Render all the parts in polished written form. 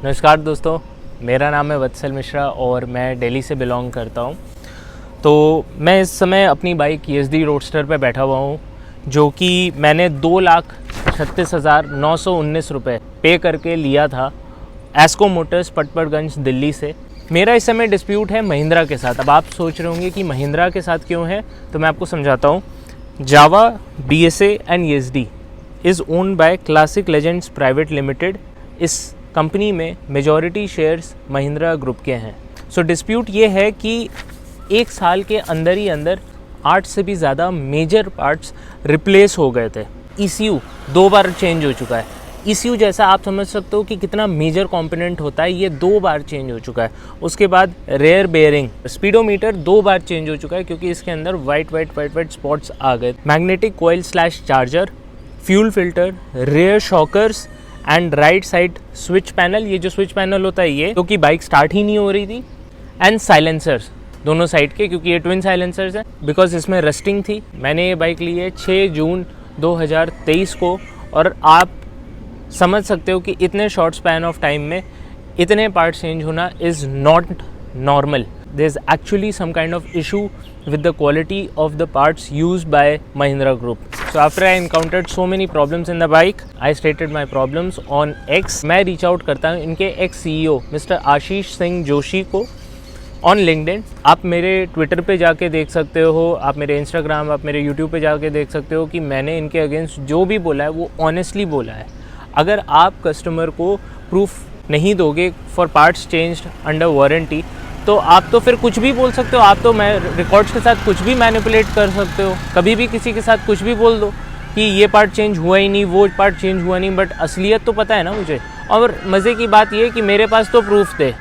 नमस्कार दोस्तों, मेरा नाम है वत्सल मिश्रा और मैं दिल्ली से बिलोंग करता हूँ। तो मैं इस समय अपनी बाइक YZD रोडस्टर पे बैठा हुआ हूँ, जो कि मैंने 2,36,919 रुपये पे करके लिया था एस्को मोटर्स पटपड़गंज दिल्ली से। मेरा इस समय डिस्प्यूट है महिंद्रा के साथ। अब आप सोच रहे होंगे कि महिंद्रा के साथ क्यों है, तो मैं आपको समझाता हूँ। जावा, BSA and YZD is owned by classic legends private limited. इस कंपनी में मेजॉरिटी शेयर्स महिंद्रा ग्रुप के हैं। सो डिस्प्यूट ये है कि एक साल के अंदर ही अंदर 8 से भी ज़्यादा मेजर पार्ट्स रिप्लेस हो गए थे। ECU 2 बार चेंज हो चुका है। ECU जैसा आप समझ सकते हो कि कितना मेजर कंपोनेंट होता है, ये 2 बार चेंज हो चुका है। उसके बाद रेयर बेयरिंग, स्पीडोमीटर 2 बार चेंज हो चुका है क्योंकि इसके अंदर वाइट स्पॉट्स आ गए। Magnetic coil / charger, fuel filter, rear shockers and right side switch panel. ये जो स्विच पैनल होता है ये, क्योंकि बाइक स्टार्ट ही नहीं हो रही थी। एंड साइलेंसर्स दोनों साइड के, क्योंकि ये ट्विन साइलेंसर्स हैं, बिकॉज इसमें रस्टिंग थी। मैंने ये बाइक ली है 6 जून 2023 को, और आप समझ सकते हो कि इतने शॉर्ट स्पैन ऑफ टाइम में इतने पार्ट चेंज होना is not normal. There is actually some kind of issue with the quality of the parts used by Mahindra Group. So after I encountered so many problems in the bike, I stated my problems on X. मैं reach out करता हूँ इनके ex CEO mister Ashish Singh Joshi को on LinkedIn. आप मेरे Twitter पे जाके देख सकते हो, आप मेरे इंस्टाग्राम, आप मेरे यूट्यूब पे जाके देख सकते हो कि मैंने इनके अगेंस्ट जो भी बोला है वो ऑनेस्टली बोला है। अगर आप कस्टमर को प्रूफ नहीं दोगे for parts changed under warranty, तो आप तो फिर कुछ भी बोल सकते हो। आप तो मैं रिकॉर्ड्स के साथ कुछ भी मैनिपुलेट कर सकते हो, कभी भी किसी के साथ कुछ भी बोल दो कि ये पार्ट चेंज हुआ ही नहीं, वो पार्ट चेंज हुआ नहीं, बट असलियत तो पता है ना मुझे। और मज़े की बात ये कि मेरे पास तो प्रूफ थे।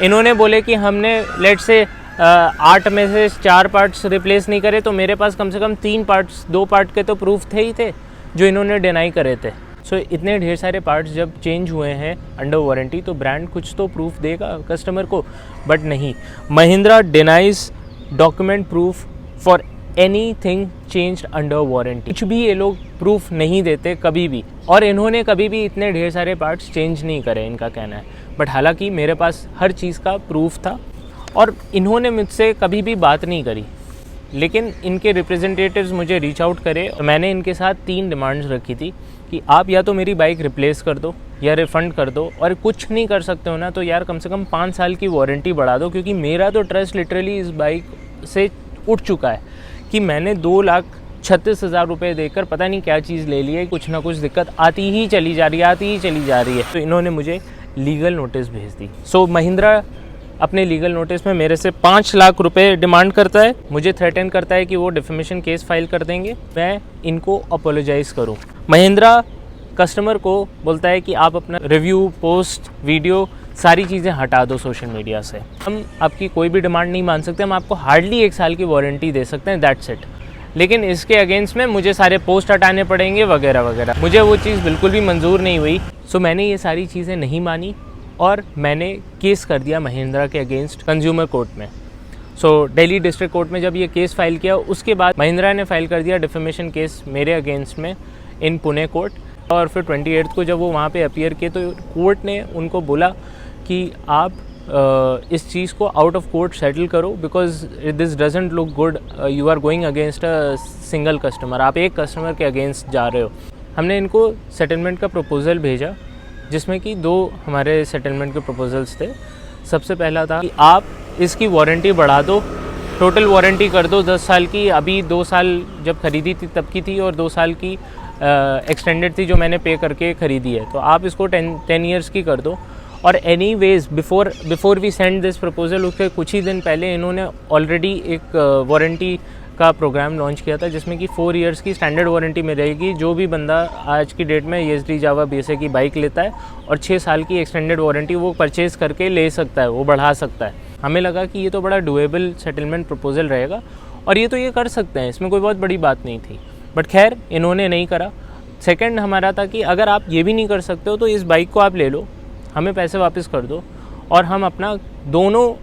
इन्होंने बोले कि हमने लेट से 8 में से 4 पार्ट्स रिप्लेस नहीं करे, तो मेरे पास कम से कम 3 पार्ट्स, 2 पार्ट के तो प्रूफ थे ही थे जो इन्होंने डिनाई करे थे। सो इतने ढेर सारे पार्ट्स जब चेंज हुए हैं अंडर वारंटी, तो ब्रांड कुछ तो प्रूफ देगा कस्टमर को, बट नहीं। Mahindra denies document proof for anything changed under warranty. कुछ भी ये लोग प्रूफ नहीं देते कभी भी, और इन्होंने कभी भी इतने ढेर सारे पार्ट्स चेंज नहीं करे, इनका कहना है। बट हालांकि मेरे पास हर चीज़ का प्रूफ था और इन्होंने मुझसे कभी भी बात नहीं करी। लेकिन इनके रिप्रेजेंटेटिव्स मुझे रीच आउट करे, तो मैंने इनके साथ 3 डिमांड्स रखी थी कि आप या तो मेरी बाइक रिप्लेस कर दो या रिफ़ंड कर दो, और कुछ नहीं कर सकते हो ना तो यार कम से कम 5 साल की वारंटी बढ़ा दो, क्योंकि मेरा तो ट्रस्ट लिटरली इस बाइक से उठ चुका है कि मैंने 2,36,000 रुपये देकर पता नहीं क्या चीज़ ले ली है। कुछ ना कुछ दिक्कत आती ही चली जा रही है। तो इन्होंने मुझे लीगल नोटिस भेज दी। सो महिंद्रा अपने लीगल नोटिस में मेरे से 5 लाख रुपए डिमांड करता है, मुझे थ्रेटन करता है कि वो डिफेमेशन केस फाइल कर देंगे, मैं इनको अपोलोजाइज़ करूं। महिंद्रा कस्टमर को बोलता है कि आप अपना रिव्यू, पोस्ट, वीडियो सारी चीज़ें हटा दो सोशल मीडिया से। हम आपकी कोई भी डिमांड नहीं मान सकते, हम आपको हार्डली 1 साल की वारंटी दे सकते हैं, दैट्स इट। लेकिन इसके अगेंस्ट में मुझे सारे पोस्ट हटाने पड़ेंगे वगैरह वगैरह। मुझे वो चीज़ बिल्कुल भी मंजूर नहीं हुई। सो मैंने ये सारी चीज़ें नहीं मानी और मैंने केस कर दिया महिंद्रा के अगेंस्ट कंज्यूमर कोर्ट में। सो दिल्ली डिस्ट्रिक्ट कोर्ट में जब ये केस फाइल किया, उसके बाद महिंद्रा ने फाइल कर दिया डिफेमेशन केस मेरे अगेंस्ट में इन पुणे कोर्ट। और फिर 28 को जब वो वहाँ पे अपीयर किए, तो कोर्ट ने उनको बोला कि आप इस चीज़ को आउट ऑफ कोर्ट सेटल करो, because this doesn't look good, you are going against a single customer, आप एक कस्टमर के अगेंस्ट जा रहे हो। हमने इनको सेटलमेंट का प्रपोज़ल भेजा, जिसमें कि 2 हमारे सेटलमेंट के प्रपोजल्स थे। सबसे पहला था कि आप इसकी वारंटी बढ़ा दो, टोटल वारंटी कर दो 10 साल की। अभी 2 साल जब ख़रीदी थी तब की थी, और 2 साल की एक्सटेंडेड थी जो मैंने पे करके ख़रीदी है, तो आप इसको 10 ईयर्स की कर दो। और anyways before we send this proposal, उसके कुछ ही दिन पहले इन्होंने ऑलरेडी एक वारंटी का प्रोग्राम लॉन्च किया था, जिसमें कि 4 इयर्स की स्टैंडर्ड वारंटी में रहेगी। जो भी बंदा आज की डेट में YZD जावा BSA की बाइक लेता है और 6 साल की एक्सटेंडेड वारंटी वो परचेज़ करके ले सकता है, वो बढ़ा सकता है। हमें लगा कि ये तो बड़ा डुएबल सेटलमेंट प्रपोजल रहेगा और ये तो ये कर सकते हैं, इसमें कोई बहुत बड़ी बात नहीं थी। बट खैर इन्होंने नहीं करा। सेकंड हमारा था कि अगर आप ये भी नहीं कर सकते हो तो इस बाइक को आप ले लो, हमें पैसे वापस कर दो, और हम अपना दोनों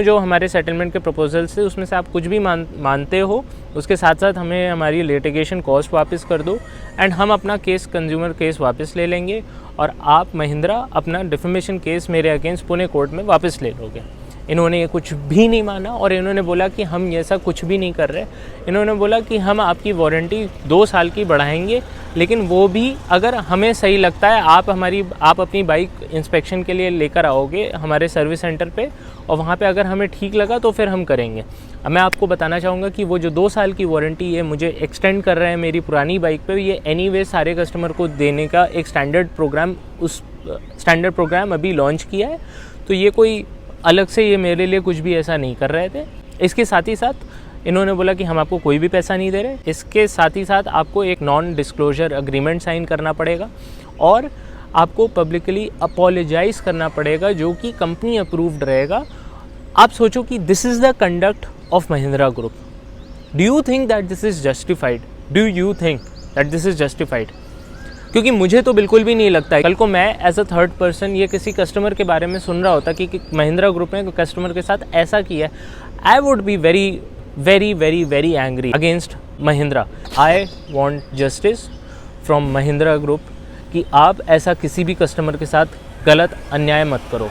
जो हमारे सेटलमेंट के प्रपोजल्स थे उसमें से आप कुछ भी मानते हो, उसके साथ साथ हमें हमारी लिटिगेशन कॉस्ट वापस कर दो, एंड हम अपना केस, कंज्यूमर केस वापस ले लेंगे और आप महिंद्रा अपना डिफेमेशन केस मेरे अगेंस्ट पुणे कोर्ट में वापस ले लोगे। इन्होंने ये कुछ भी नहीं माना और इन्होंने बोला कि हम ऐसा कुछ भी नहीं कर रहे। इन्होंने बोला कि हम आपकी वारंटी 2 साल की बढ़ाएंगे, लेकिन वो भी अगर हमें सही लगता है, आप अपनी बाइक इंस्पेक्शन के लिए लेकर आओगे हमारे सर्विस सेंटर पे, और वहाँ पे अगर हमें ठीक लगा तो फिर हम करेंगे। अब मैं आपको बताना चाहूँगा कि वो जो 2 साल की वारंटी ये मुझे एक्सटेंड कर रहे हैं मेरी पुरानी बाइक पे, ये एनीवे सारे कस्टमर को देने का एक स्टैंडर्ड प्रोग्राम अभी लॉन्च किया है। तो ये कोई अलग से ये मेरे लिए कुछ भी ऐसा नहीं कर रहे थे। इसके साथ ही साथ इन्होंने बोला कि हम आपको कोई भी पैसा नहीं दे रहे। इसके साथ ही साथ आपको एक नॉन डिस्क्लोजर एग्रीमेंट साइन करना पड़ेगा और आपको पब्लिकली अपोलोजाइज़ करना पड़ेगा, जो कि कंपनी अप्रूव्ड रहेगा। आप सोचो कि this is the conduct of Mahindra group. Do you think that this is justified? Do you think that this is justified? क्योंकि मुझे तो बिल्कुल भी नहीं लगता है। कल को मैं एज अ थर्ड पर्सन ये किसी कस्टमर के बारे में सुन रहा होता कि महिंद्रा ग्रुप ने कस्टमर के साथ ऐसा किया है, I would be very very very very angry against Mahindra. I want justice from Mahindra group कि आप ऐसा किसी भी कस्टमर के साथ गलत अन्याय मत करो।